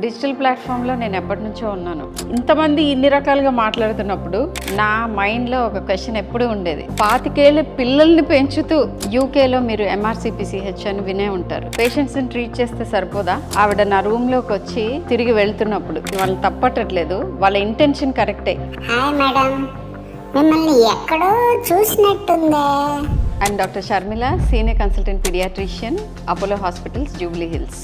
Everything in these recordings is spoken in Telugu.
డిజిటల్ ప్లాట్ఫామ్లో నేను ఎప్పటి నుంచో ఉన్నాను. ఇంతమంది ఇన్ని రకాలుగా మాట్లాడుతున్నప్పుడు నా మైండ్లో ఒక క్వశ్చన్ ఎప్పుడూ ఉండేది. 25 ఏళ్ళ పిల్లల్ని పెంచుతూ యూకేలో మీరు MRCPCH అని వినే ఉంటారు. పేషెంట్స్ని ట్రీట్ చేస్తే సరిపోదా? ఆవిడ నా రూమ్లోకి వచ్చి తిరిగి వెళ్తున్నప్పుడు వాళ్ళని తప్పట్లేదు, వాళ్ళ ఇంటెన్షన్ కరెక్టే. హాయ్ మేడం, మిమ్మల్ని ఎక్కడో చూసినట్టుందే. And doctor Sharmila, senior consultant paediatrician, Apollo hospitals, Jubilee Hills.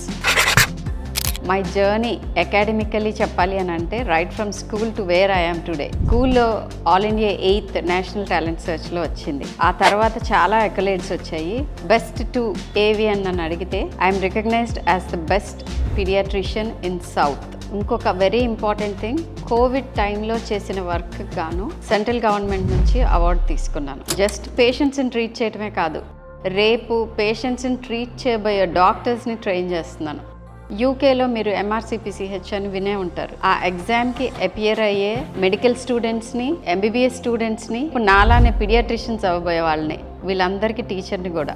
My journey academically చెప్పాలి అని అంటే right from school to where I am today. స్కూల్లో all India 8th national talent సర్చ్లో వచ్చింది. ఆ తర్వాత చాలా అకలేడ్స్ వచ్చాయి. బెస్ట్ 2 ఏవి అని నన్ను అడిగితే I'm recognised as the best paediatrician in South. ఇంకొక వెరీ ఇంపార్టెంట్ థింగ్, కోవిడ్ టైంలో చేసిన వర్క్ గాను సెంట్రల్ గవర్నమెంట్ నుంచి అవార్డు తీసుకున్నాను. జస్ట్ పేషెంట్స్ని ట్రీట్ చేయడమే కాదు, రేపు పేషెంట్స్ని ట్రీట్ చేయబోయే డాక్టర్స్ని ట్రైన్ చేస్తున్నాను. యూకేలో మీరు MRCPCH అని వినే ఉంటారు. ఆ ఎగ్జామ్కి అపియర్ అయ్యే మెడికల్ స్టూడెంట్స్ని, MBBS స్టూడెంట్స్ని, నాలానే పీడియాట్రిషియన్స్ అవ్వబోయే వాళ్ళని, వీళ్ళందరికీ టీచర్ని కూడా.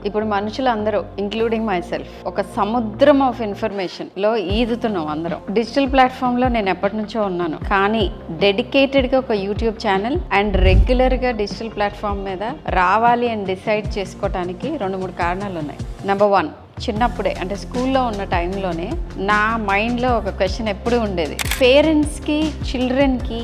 ఇప్పుడు మనుషులందరూ ఇంక్లూడింగ్ మై సెల్ఫ్ ఒక సముద్రం ఆఫ్ ఇన్ఫర్మేషన్లో ఈదుతున్నాం అందరం. డిజిటల్ ప్లాట్ఫామ్లో నేను ఎప్పటి నుంచో ఉన్నాను, కానీ డెడికేటెడ్గా ఒక యూట్యూబ్ ఛానల్ అండ్ రెగ్యులర్గా డిజిటల్ ప్లాట్ఫామ్ మీద రావాలి అని డిసైడ్ చేసుకోవటానికి 2-3 కారణాలు ఉన్నాయి. నెంబర్ 1, చిన్నప్పుడే అంటే స్కూల్లో ఉన్న టైంలోనే నా మైండ్లో ఒక క్వశ్చన్ ఎప్పుడూ ఉండేది. పేరెంట్స్కి చిల్డ్రన్కి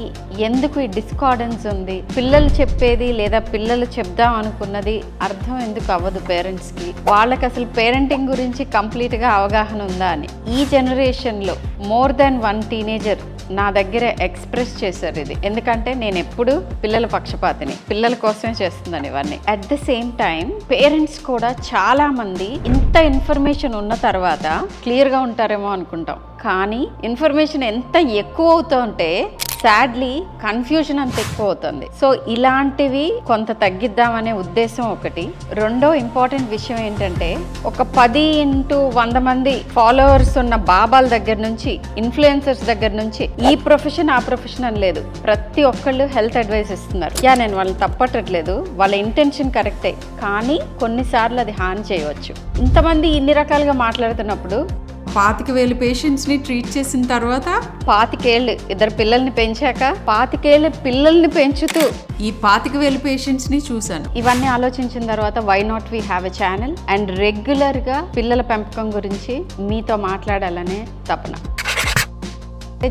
ఎందుకు ఈ డిస్కార్డెన్స్ ఉంది? పిల్లలు చెప్పేది లేదా పిల్లలు చెప్దాం అనుకున్నది అర్థం ఎందుకు అవ్వదు పేరెంట్స్కి? వాళ్ళకి అసలు పేరెంటింగ్ గురించి కంప్లీట్గా అవగాహన ఉందా అని. ఈ జనరేషన్లో మోర్ దాన్ 1 టీనేజర్ నా దగ్గర ఎక్స్ప్రెస్ చేశారు ఇది. ఎందుకంటే నేను ఎప్పుడు పిల్లల పక్షపాతిని, పిల్లల కోసమే చేస్తున్నాను ఇవన్నీ. At the same time parents కూడా చాలా మంది ఇంత ఇన్ఫర్మేషన్ ఉన్న తర్వాత క్లియర్గా ఉంటారేమో అనుకుంటాం, కానీ ఇన్ఫర్మేషన్ ఎంత ఎక్కువ అవుతుంటే సాడ్లీ కన్ఫ్యూజన్ అంత ఎక్కువ అవుతుంది. సో ఇలాంటివి కొంత తగ్గిద్దామనే ఉద్దేశం ఒకటి. రెండో ఇంపార్టెంట్ విషయం ఏంటంటే, ఒక 10 into 100 మంది ఫాలోవర్స్ ఉన్న బాబాల దగ్గర నుంచి, ఇన్ఫ్లుయెన్సర్స్ దగ్గర నుంచి, ఈ ప్రొఫెషన్ ఆ ప్రొఫెషన్ అని లేదు, ప్రతి ఒక్కళ్ళు హెల్త్ అడ్వైస్ ఇస్తున్నారు. నేను వాళ్ళని తప్పట్లేదు, వాళ్ళ ఇంటెన్షన్ కరెక్టే, కానీ కొన్నిసార్లు అది హాని చేయవచ్చు. ఇంతమంది ఇన్ని రకాలుగా మాట్లాడుతున్నప్పుడు 25,000 పేషెంట్స్ని ట్రీట్ చేసిన తర్వాత 25 ఏళ్ళు 2 పిల్లల్ని పెంచాక 25 ఏళ్ళ పిల్లల్ని పెంచుతూ ఈ 25,000 పేషెంట్స్ని చూశాను. ఇవన్నీ ఆలోచించిన తర్వాత why not we have a channel and రెగ్యులర్గా పిల్లల పెంపకం గురించి మీతో మాట్లాడాలనే తపన.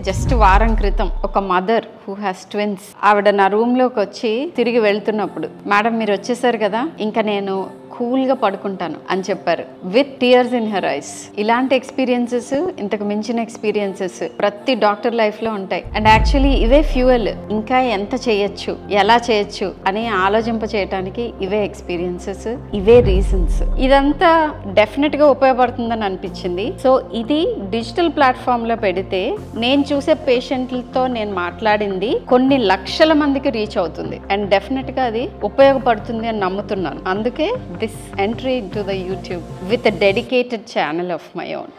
జస్ట్ వారం క్రితం ఒక మదర్ హూ హ్యాస్ ట్విన్స్, ఆవిడ నా రూమ్లోకి వచ్చి తిరిగి వెళ్తున్నప్పుడు, మేడం మీరు వచ్చేసారు కదా, ఇంకా నేను కూల్గా పడుకుంటాను అని చెప్పారు, with tears in her ice. ఇలాంటి ఎక్స్పీరియన్సెస్, ఇంతకు మించిన ఎక్స్పీరియన్సెస్ ప్రతి డాక్టర్ లైఫ్లో ఉంటాయి. అండ్ యాక్చువల్లీ ఇవే ఫ్యూయల్, ఇంకా ఎంత చేయొచ్చు, ఎలా చేయొచ్చు అని ఆలోచింప చేయడానికి ఇవే ఎక్స్పీరియన్సెస్, ఇవే రీజన్స్. ఇదంతా డెఫినెట్గా ఉపయోగపడుతుందని అనిపించింది. సో ఇది డిజిటల్ ప్లాట్ఫామ్లో పెడితే నేను చూసే పేషెంట్లతో నేను మాట్లాడింది కొన్ని లక్షల మందికి రీచ్ అవుతుంది అండ్ డెఫినెట్గా అది ఉపయోగపడుతుంది అని నమ్ముతున్నాను. అందుకే this entry into the YouTube with a dedicated channel of my own.